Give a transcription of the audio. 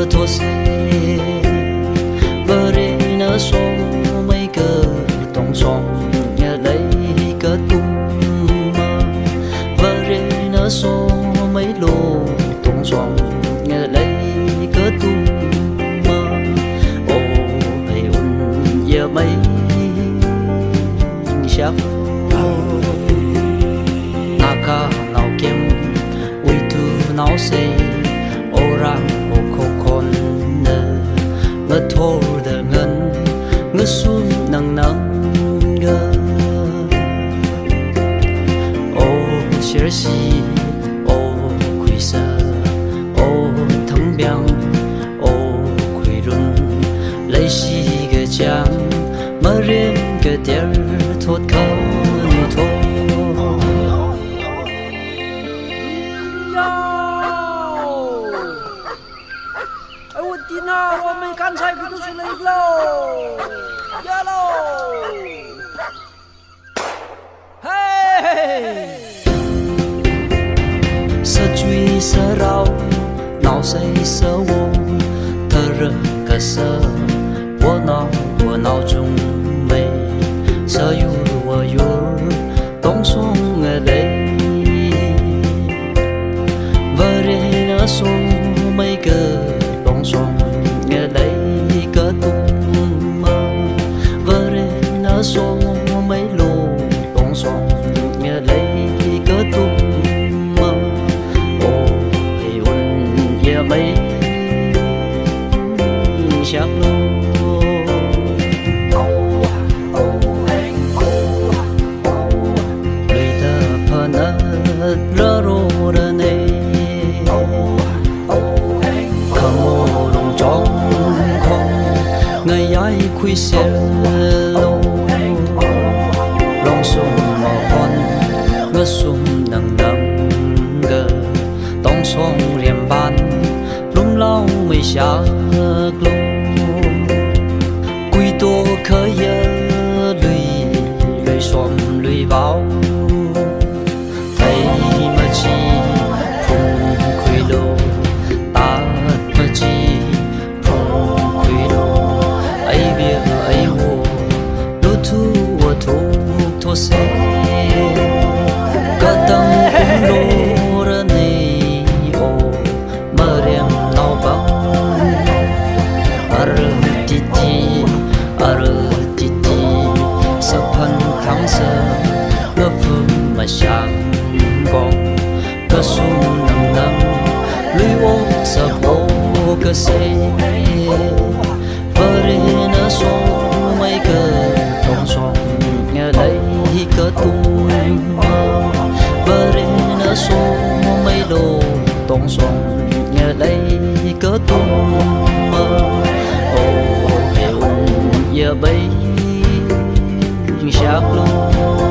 thô xe vợ rê nở số mấy cờ tông song nhà lấy cờ tung mơ vợ rê nở số mấy lô tông song nhà lấy cờ tung mơ ô hay un giờ mấy chắc naka nào kem uy tu nào say orang o kokon nơ ngơ thô đờ ngân ngơ sun nang nang ngơ ô xia xi ô quy sơ ô thắng biang ô quy run lấy xi cái chang mơ riêng cái tiếng thốt khâu thô Tina, 我们刚才不都是累喽？呀喽！嘿！ Sơ truy sơ rau, nào say sơ vô, thơ rơ cả sơ, wo nào chung mê, sơ yu wo yu, tông xuống ngờ lê, vợ rê nở xuống mấy cờ tông xuống ngờ lấy cờ tung mơ, vợ rê nở xuống mấy lô tông xuống ngờ lấy cờ tung mấy chắc luôn đời ta phần ớt rơ rô rơ nê khờ mô đồng trong không người ai khuy xe lô lòng sông màu con ngơ sông nặng nặng gờ tông sông riêng ban lâu mới xa lô quy tô khơi lùi xóm lùi vào thấy mà chi phùng quy lô ta mà chi phùng quy lô ấy việc ấy hồ lô thu và thô xe cả tâm cũng lô ra này ô mơ riêng Arutiti sapan thang sơ ngơ phương mà sang gong cơ sung nằm nằm lưới ô sơ bố cơ xe vợ rê nở số mấy cơ tông song nghe lấy cơ tung mơ vợ rê nở số mấy lô tông song nghe lấy cơ tung mơ giờ bây chắc luôn